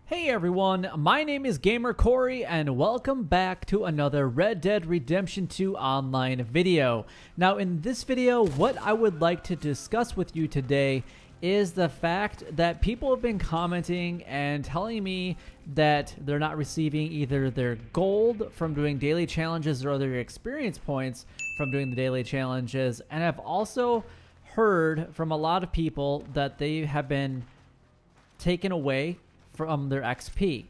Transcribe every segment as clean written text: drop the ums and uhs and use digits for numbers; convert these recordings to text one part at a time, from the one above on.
Hey everyone, my name is Gamer Corey and welcome back to another Red Dead Redemption 2 online video. Now in this video, what I would like to discuss with you today is the fact that people have been commenting and telling me that they're not receiving either their gold from doing daily challenges or their experience points from doing the daily challenges, and I've also heard from a lot of people that they have been taken away from their XP.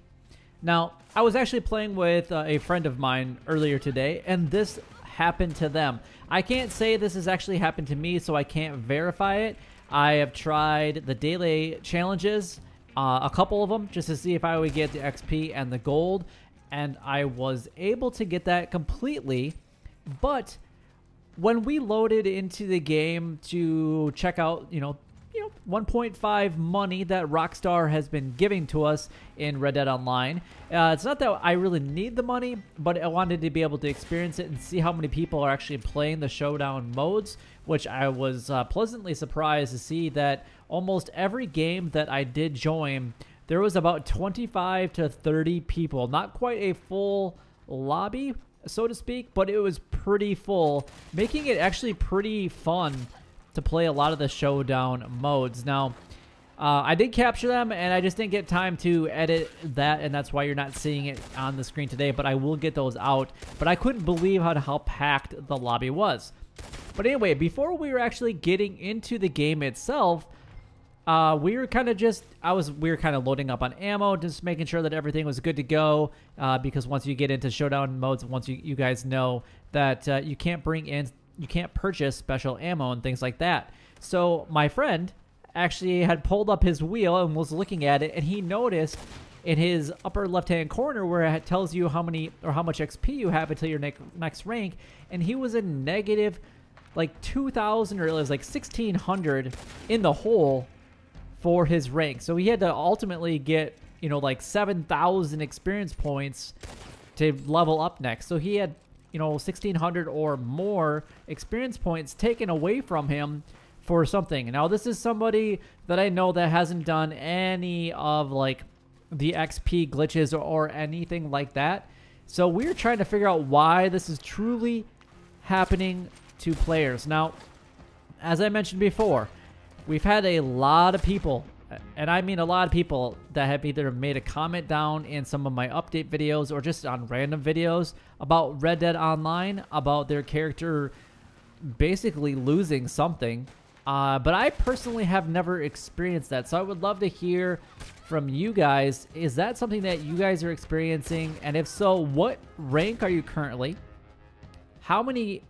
Now, I was actually playing with a friend of mine earlier today, and this happened to them. I can't say this has actually happened to me, so I can't verify it. I have tried the daily challenges, a couple of them, just to see if I would get the XP and the gold, and I was able to get that completely, but when we loaded into the game to check out, you know, 1.5 money that Rockstar has been giving to us in Red Dead Online. It's not that I really need the money, but I wanted to be able to experience it and see how many people are actually playing the showdown modes, which I was pleasantly surprised to see that almost every game that I did join, there was about 25 to 30 people. Not quite a full lobby, so to speak, but it was pretty full, making it actually pretty fun to play a lot of the showdown modes. Now, I did capture them, and I just didn't get time to edit that, and that's why you're not seeing it on the screen today, but I will get those out. But I couldn't believe how packed the lobby was. But anyway, before we were actually getting into the game itself, we were kind of loading up on ammo, just making sure that everything was good to go, because once you get into showdown modes, once you guys know that you can't purchase special ammo and things like that. So my friend actually had pulled up his wheel and was looking at it, and he noticed in his upper left-hand corner where it tells you how much XP you have until your next rank, and he was in negative like 2,000, or it was like 1,600 in the hole for his rank. So he had to ultimately get, like 7,000 experience points to level up next. So he had 1,600 or more experience points taken away from him for something. Now, this is somebody that I know that hasn't done any of like the XP glitches or anything like that. So we're trying to figure out why this is truly happening to players. Now, as I mentioned before, we've had a lot of people, and I mean a lot of people, that have either made a comment down in some of my update videos or just on random videos about Red Dead Online, about their character basically losing something. But I personally have never experienced that. So I would love to hear from you guys. Is that something that you guys are experiencing? And if so, what rank are you currently? How many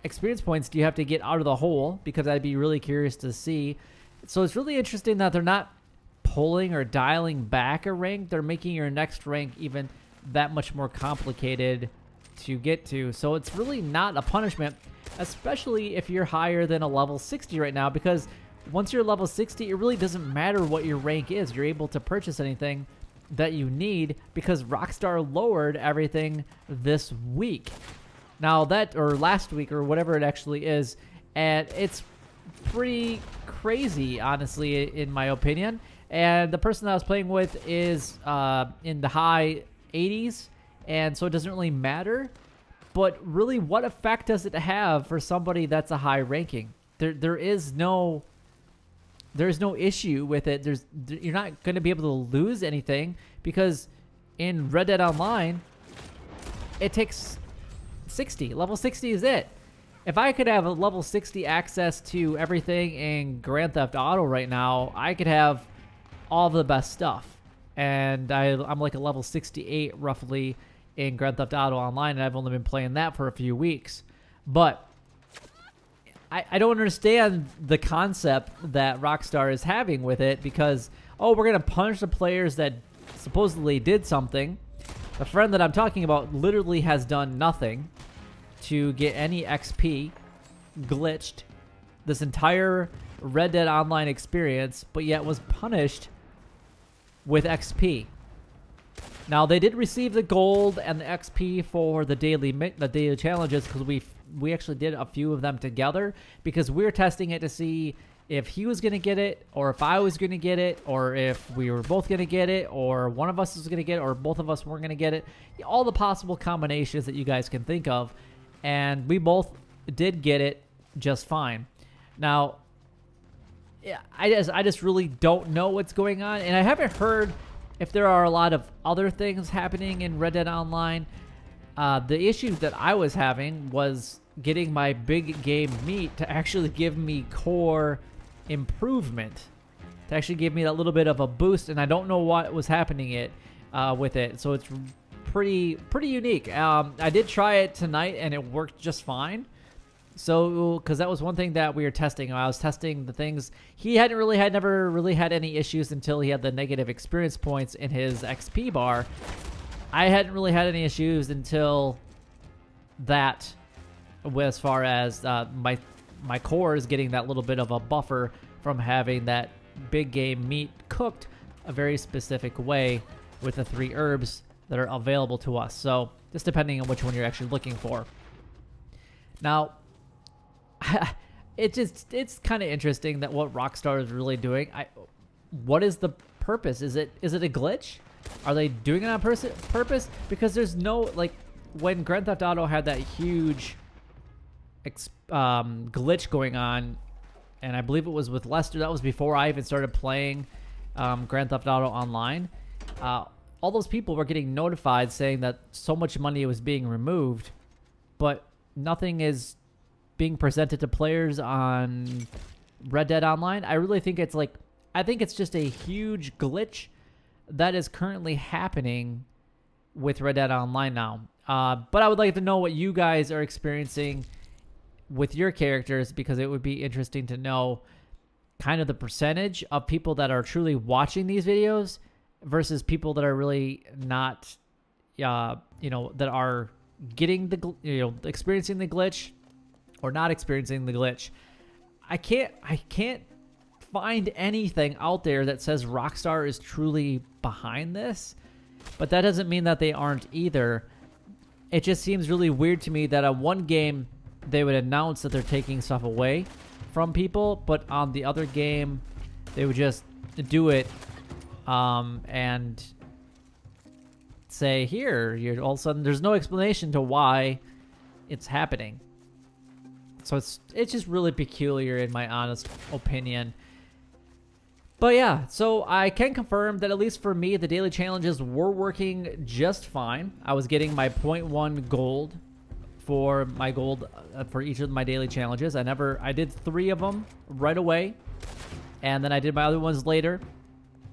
experience points do you have to get out of the hole? Because I'd be really curious to see. So it's really interesting that they're not pulling or dialing back a rank. They're making your next rank even that much more complicated to get to. So it's really not a punishment, especially if you're higher than a level 60 right now, because once you're level 60, it really doesn't matter what your rank is. You're able to purchase anything that you need because Rockstar lowered everything this week. Now or last week, or whatever it actually is, and it's pretty crazy, honestly, in my opinion. And the person that I was playing with is in the high 80s, and so it doesn't really matter. But really, what effect does it have for somebody that's a high ranking? There's no issue with it. You're not going to be able to lose anything, because in Red Dead Online, it takes 60. Level 60 is it. If I could have a level 60 access to everything in Grand Theft Auto right now, I could have all the best stuff. And I'm like a level 68 roughly in Grand Theft Auto Online, and I've only been playing that for a few weeks. But I don't understand the concept that Rockstar is having with it, because, oh, we're going to punish the players that supposedly did something. The friend that I'm talking about literally has done nothing to get any XP, glitched this entire Red Dead Online experience, but yet was punished with XP. Now, they did receive the gold and the XP for the daily challenges, because we actually did a few of them together, because we're testing it to see if he was going to get it, or if I was going to get it, or if we were both going to get it, or one of us was going to get it, or both of us weren't going to get it. All the possible combinations that you guys can think of. And we both did get it just fine. Now, yeah, I just really don't know what's going on. And I haven't heard if there are a lot of other things happening in Red Dead Online. The issue that I was having was getting my big game meat to actually give me core improvement, to actually give me that little bit of a boost, and I don't know what was happening with it. So it's pretty unique. I did try it tonight and it worked just fine. So, because that was one thing that we were testing. I was testing the things. He never really had any issues until he had the negative experience points in his XP bar. I hadn't really had any issues until that, as far as my core is getting that little bit of a buffer from having that big game meat cooked a very specific way with the 3 herbs that are available to us. So, just depending on which one you're actually looking for. Now, it's kind of interesting that what Rockstar is really doing. What is the purpose? Is it a glitch? Are they doing it on purpose? Because there's no, like, when Grand Theft Auto had that huge glitch going on, and I believe it was with Lester. That was before I even started playing Grand Theft Auto Online. All those people were getting notified saying that so much money was being removed, but nothing is being presented to players on Red Dead Online. I really think it's like, I think it's just a huge glitch that is currently happening with Red Dead Online now. But I would like to know what you guys are experiencing with your characters, because it would be interesting to know kind of the percentage of people that are truly watching these videos versus people that are really not, you know, that are getting the, experiencing the glitch or not experiencing the glitch. I can't find anything out there that says Rockstar is truly behind this, but that doesn't mean that they aren't either. It just seems really weird to me that on one game they would announce that they're taking stuff away from people, but on the other game they would just do it and say, here, you're all of a sudden, there's no explanation to why it's happening. So it's just really peculiar in my honest opinion. But yeah, so I can confirm that at least for me, the daily challenges were working just fine. I was getting my 0.1 gold for my gold for each of my daily challenges. I did 3 of them right away, and then I did my other ones later.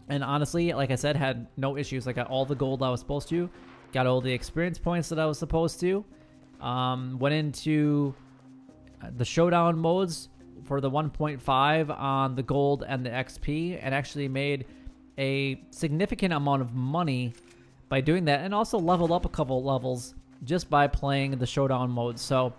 And honestly, like I said, had no issues. I got all the gold I was supposed to, got all the experience points that I was supposed to. Went into the showdown modes for the 1.5 on the gold and the XP, and actually made a significant amount of money by doing that, and also leveled up a couple levels just by playing the showdown modes. So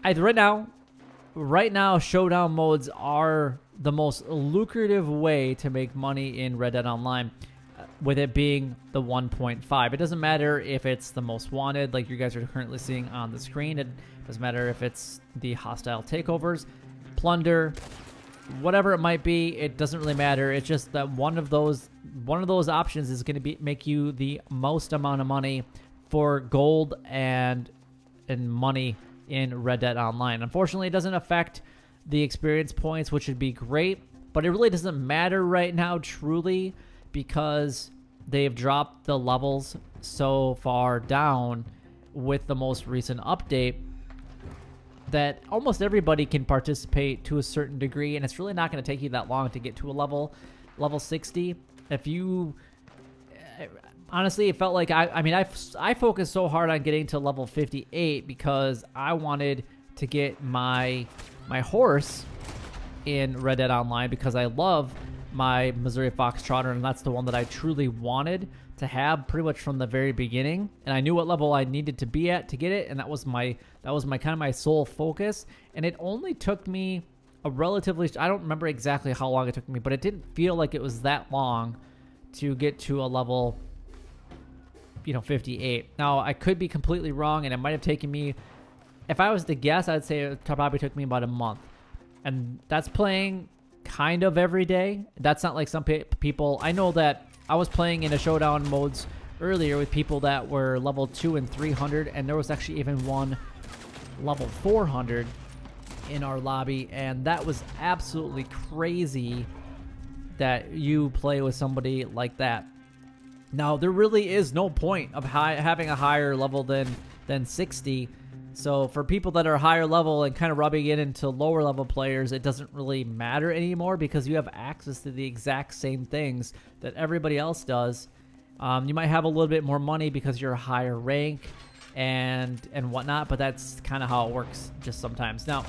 right now showdown modes are the most lucrative way to make money in Red Dead Online, with it being the 1.5. It doesn't matter if it's the most wanted, like you guys are currently seeing on the screen. It doesn't matter if it's the hostile takeovers, plunder, whatever it might be. It doesn't really matter. It's just that one of those options is going to make you the most amount of money for gold and money in Red Dead Online. Unfortunately, it doesn't affect the experience points, which would be great, but it really doesn't matter right now, truly, because they've dropped the levels so far down with the most recent update that almost everybody can participate to a certain degree, and it's really not going to take you that long to get to a level 60. If you honestly, it felt like I focused so hard on getting to level 58 because I wanted to get my horse in Red Dead Online, because I love my Missouri Foxtrotter, and that's the one that I truly wanted to have pretty much from the very beginning. And I knew what level I needed to be at to get it, and that was my kind of my sole focus. And it only took me a relatively, I don't remember exactly how long it took me, but it didn't feel like it was that long to get to a level 58. Now, I could be completely wrong, and it might have taken me, if I was to guess, I'd say it probably took me about a month. And that's playing kind of every day. That's not like some people. I know that I was playing in a showdown modes earlier with people that were level 2 and 300, and there was actually even one level 400 in our lobby, and that was absolutely crazy that you play with somebody like that. Now, there really is no point of having a higher level than 60. So for people that are higher level and kind of rubbing it into lower level players, it doesn't really matter anymore because you have access to the exact same things that everybody else does. You might have a little bit more money because you're a higher rank and whatnot, but that's kind of how it works just sometimes. Now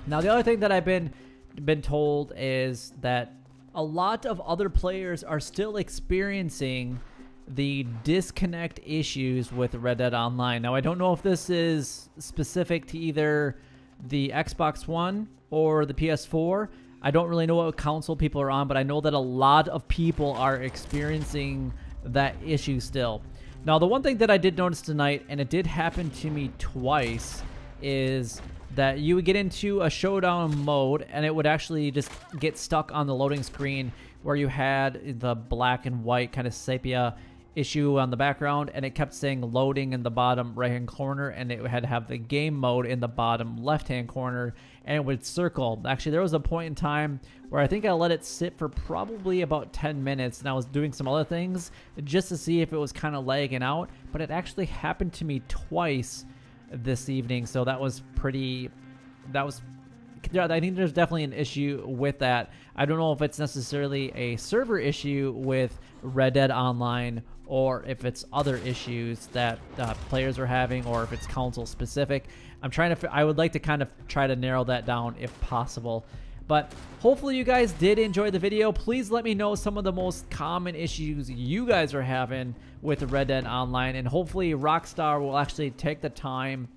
the other thing that I've been told is that a lot of other players are still experiencing the disconnect issues with Red Dead Online. Now, I don't know if this is specific to either the Xbox One or the PS4. I don't really know what console people are on, but I know that a lot of people are experiencing that issue still. Now, the one thing that I did notice tonight, and it did happen to me twice, is that you would get into a showdown mode and it would actually just get stuck on the loading screen where you had the black and white kind of sepia issue on the background, and it kept saying loading in the bottom right hand corner, and it had to have the game mode in the bottom left hand corner, and it would circle. Actually, there was a point in time where I think I let it sit for probably about 10 minutes, and I was doing some other things just to see if it was kind of lagging out, but it actually happened to me twice this evening. So that was pretty, I think there's definitely an issue with that. I don't know if it's necessarily a server issue with Red Dead Online or if it's other issues that players are having, or if it's console specific. I would like to kind of try to narrow that down if possible. But hopefully you guys did enjoy the video. Please let me know some of the most common issues you guys are having with Red Dead Online, and hopefully Rockstar will actually take the time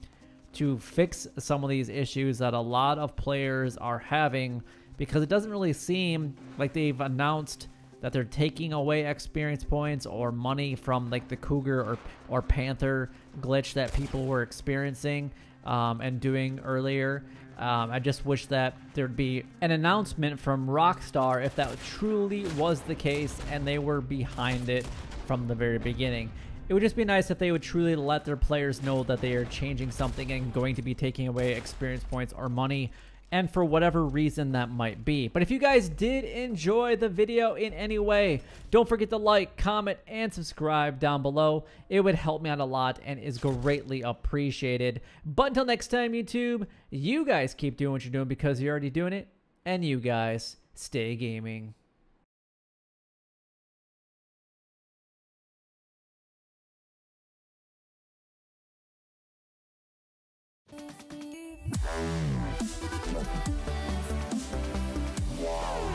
to fix some of these issues that a lot of players are having, because it doesn't really seem like they've announced that they're taking away experience points or money from like the Cougar or Panther glitch that people were experiencing and doing earlier. I just wish that there'd be an announcement from Rockstar if that truly was the case and they were behind it from the very beginning. It would just be nice if they would truly let their players know that they are changing something and going to be taking away experience points or money, and for whatever reason that might be. But if you guys did enjoy the video in any way, don't forget to like, comment, and subscribe down below. It would help me out a lot and is greatly appreciated. But until next time, YouTube, you guys keep doing what you're doing because you're already doing it, and you guys stay gaming. Wow.